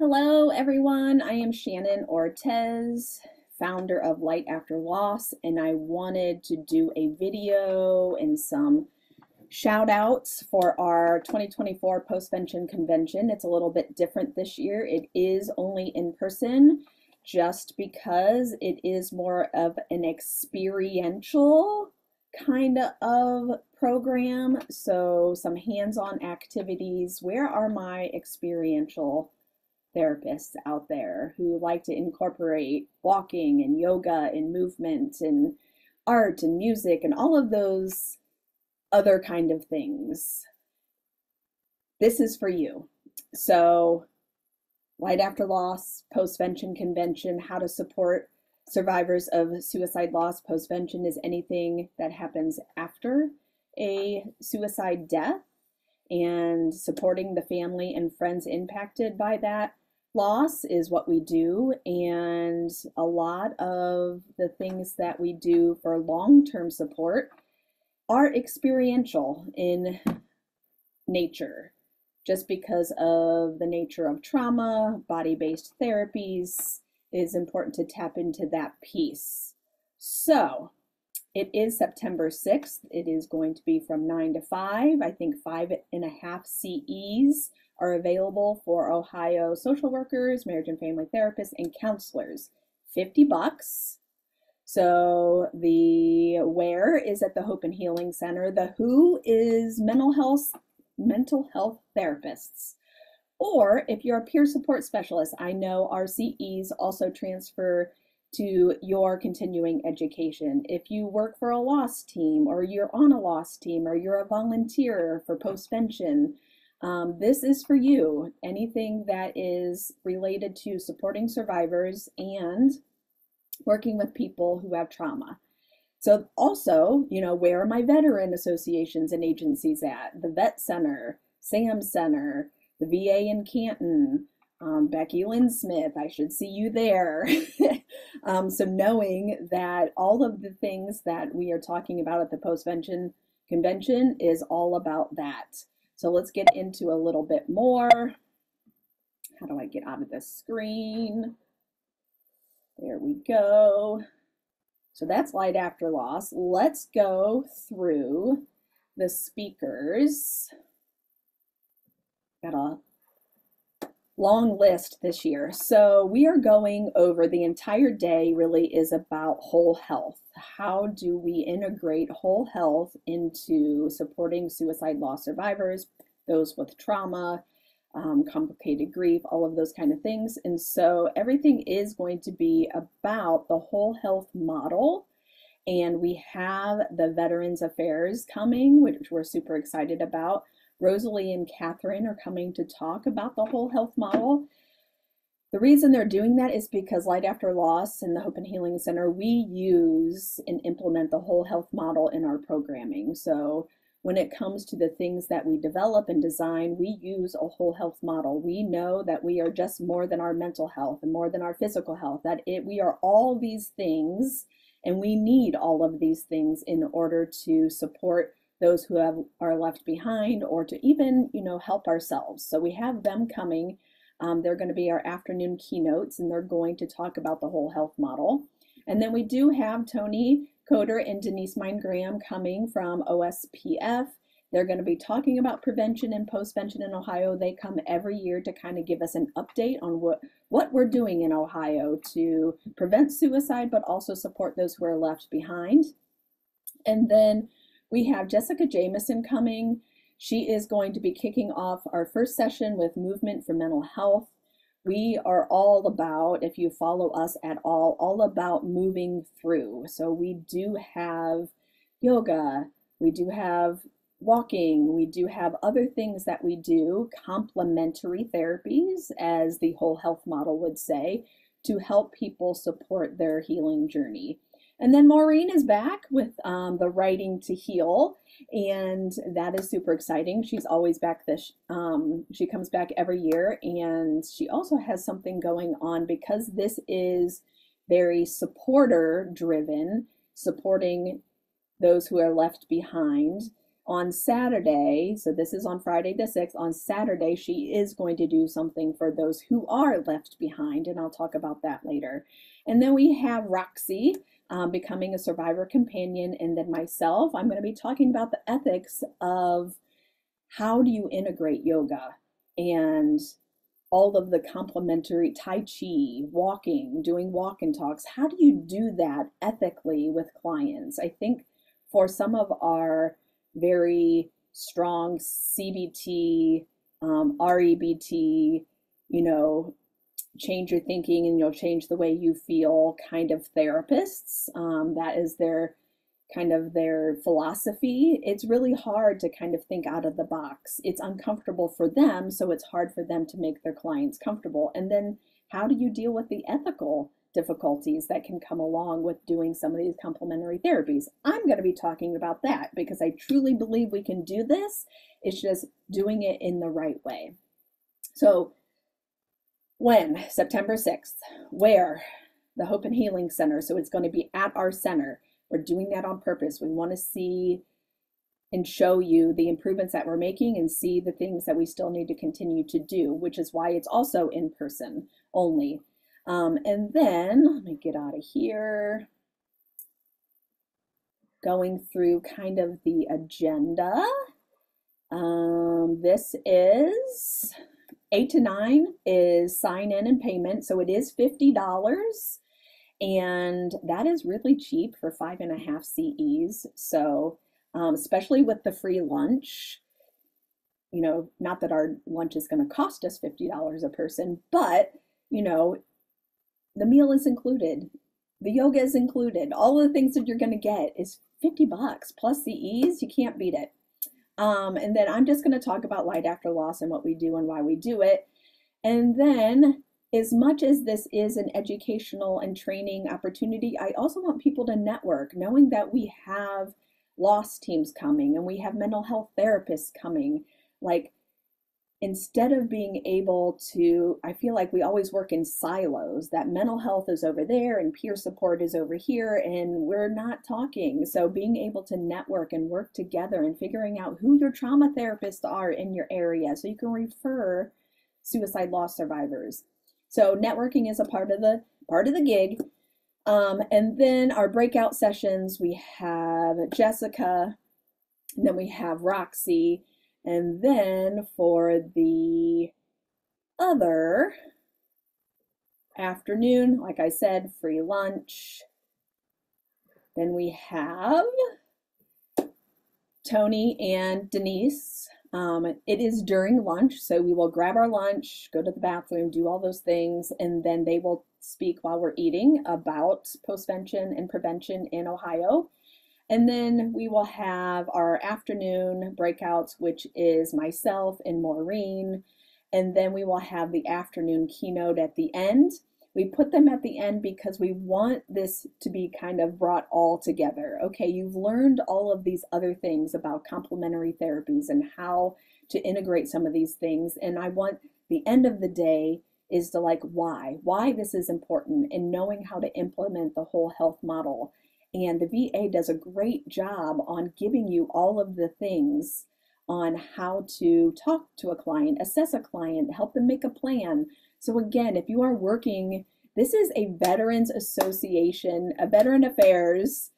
Hello, everyone. I am Shannon Ortez, founder of Light After Loss, and I wanted to do a video and some shout outs for our 2024 Postvention Convention. It's a little bit different this year. It is only in person just because it is more of an experiential kind of program. So, some hands on activities. Where are my experiential therapists out there who like to incorporate walking and yoga and movement and art and music and all of those other kind of things? This is for you. So, Light After Loss, Postvention Convention, how to support survivors of suicide loss. Postvention is anything that happens after a suicide death and supporting the family and friends impacted by that loss is what we do. And a lot of the things that we do for long-term support are experiential in nature, just because of the nature of trauma. Body-based therapies, it is important to tap into that piece. So it is September 6th. It is going to be from 9 to 5. I think 5.5 CEs are available for Ohio social workers, marriage and family therapists, and counselors. $50. So the where is at the Hope and Healing Center. The who is mental health therapists. Or if you're a peer support specialist, I know our CEs also transfer to your continuing education. If you work for a loss team, or you're on a loss team, or you're a volunteer for Postvention, this is for you. Anything that is related to supporting survivors and working with people who have trauma. So also, where are my veteran associations and agencies at? The Vet Center, SAM Center, the VA in Canton, Becky Lynn Smith, I should see you there. So knowing that all of the things that we are talking about at the Postvention Convention is all about that. So let's get into a little bit more. How do I get out of this screen? There we go. So that's Light After Loss. Let's go through the speakers. Got a long list this year. So we are going over the entire day really is about whole health. How do we integrate whole health into supporting suicide loss survivors, those with trauma, complicated grief, all of those kind of things. And so everything is going to be about the whole health model. And we have the Veterans Affairs coming, which we're super excited about. Rosalie and Catherine are coming to talk about the whole health model. The reason they're doing that is because Light After Loss and the Hope and Healing Center, we use and implement the whole health model in our programming. So when it comes to the things that we develop and design, we use a whole health model. We know that we are just more than our mental health and more than our physical health, that we are all these things, and we need all of these things in order to support those who are left behind, or to even, help ourselves. So we have them coming. They're going to be our afternoon keynotes, and they're going to talk about the whole health model. And then we do have Tony Coder and Denise Mine-Graham coming from OSPF. They're going to be talking about prevention and postvention in Ohio. They come every year to kind of give us an update on what we're doing in Ohio to prevent suicide, but also support those who are left behind. And then we have Jessica Jameson coming. She is going to be kicking off our first session with movement for mental health. We are all about, if you follow us at all about moving through. So we do have yoga, we do have walking, we do have other things that we do, complementary therapies, as the whole health model would say, to help people support their healing journey. And then Maureen is back with the Writing to Heal, and that is super exciting. She's always back she comes back every year, and she also has something going on because this is very supporter driven, supporting those who are left behind. On Saturday, so this is on Friday the 6th, on Saturday, she is going to do something for those who are left behind, and I'll talk about that later. And then we have Roxy becoming a survivor companion, and then myself, I'm going to be talking about the ethics of how do you integrate yoga and all of the complementary Tai Chi, walking, doing walk and talks. How do you do that ethically with clients? I think for some of our very strong CBT, REBT, change your thinking and you'll change the way you feel kind of therapists. That is their philosophy. It's really hard to kind of think out of the box. It's uncomfortable for them, so it's hard for them to make their clients comfortable. And then how do you deal with the ethical difficulties that can come along with doing some of these complementary therapies? I'm going to be talking about that because I truly believe we can do this. It's just doing it in the right way. So when? September 6th. Where? The Hope and Healing Center. So it's going to be at our center. We're doing that on purpose. We want to see and show you the improvements that we're making and see the things that we still need to continue to do, which is why it's also in person only. And then, let me get out of here, going through kind of the agenda. This is 8 to 9 is sign in and payment. So it is $50. And that is really cheap for 5.5 CEs. So especially with the free lunch, not that our lunch is going to cost us $50 a person, but, the meal is included. The yoga is included. All of the things that you're going to get is $50 plus CEs. You can't beat it. And then I'm just going to talk about Light After Loss and what we do and why we do it. And then, as much as this is an educational and training opportunity, I also want people to network, knowing that we have loss teams coming and we have mental health therapists coming. Like, instead of being able to, I feel like we always work in silos, that mental health is over there and peer support is over here and we're not talking. So being able to network and work together and figuring out who your trauma therapists are in your area so you can refer suicide loss survivors. So networking is a part of the gig. And then our breakout sessions, we have Jessica, and then we have Roxy, and then for the other afternoon, like I said, free lunch. Then we have Tony and Denise. It is during lunch, so we will grab our lunch, go to the bathroom, do all those things, and then they will speak while we're eating about postvention and prevention in Ohio. And then we will have our afternoon breakouts, which is myself and Maureen. And then we will have the afternoon keynote at the end. We put them at the end because we want this to be kind of brought all together. Okay, you've learned all of these other things about complementary therapies and how to integrate some of these things. And I want the end of the day is to why this is important and knowing how to implement the whole health model. And the VA does a great job on giving you all of the things on how to talk to a client, assess a client, help them make a plan. So again, if you are working, this is a Veterans Association, a Veteran Affairs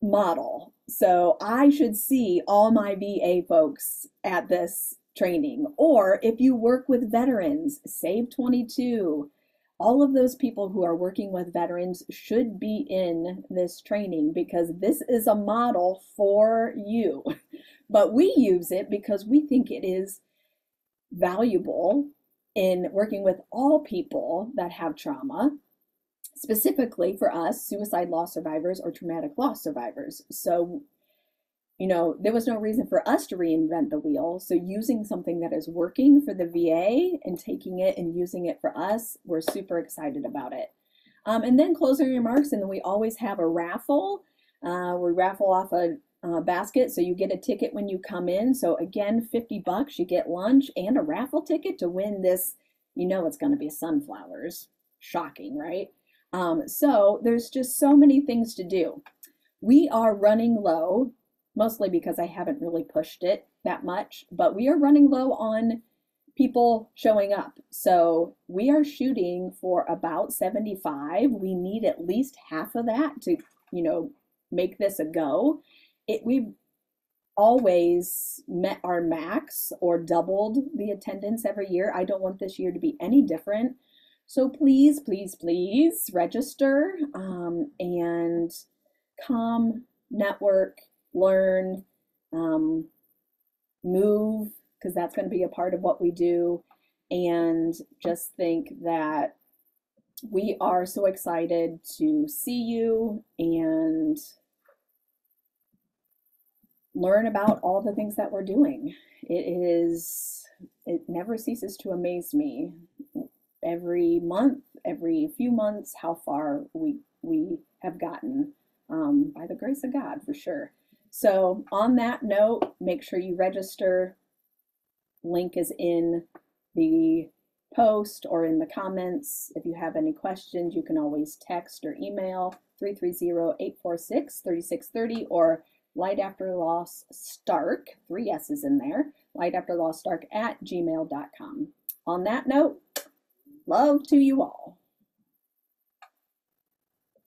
model. So I should see all my VA folks at this training. Or if you work with veterans, Save 22, all of those people who are working with veterans should be in this training because this is a model for you. But we use it because we think it is valuable in working with all people that have trauma, specifically for us, suicide loss survivors or traumatic loss survivors. So, there was no reason for us to reinvent the wheel. So using something that is working for the VA and taking it and using it for us, we're super excited about it. And then closing remarks, and then we always have a raffle. We raffle off a basket, so you get a ticket when you come in. So again, $50, you get lunch and a raffle ticket to win this. It's going to be sunflowers. Shocking, right? So there's just so many things to do. We are running low mostly because I haven't really pushed it that much, but we are running low on people showing up. So we are shooting for about 75. We need at least half of that to, make this a go. We've always met our max or doubled the attendance every year. I don't want this year to be any different. So please, please, please register and come, network, learn, move, because that's going to be a part of what we do. And just think that we are so excited to see you and learn about all the things that we're doing. It never ceases to amaze me every month, every few months, how far we have gotten, by the grace of God, for sure. So on that note, make sure you register. Link is in the post or in the comments. If you have any questions, you can always text or email 330-846-3630 or lightafterlossstark, 3 S's in there, lightafterlossstark@gmail.com. On that note, love to you all.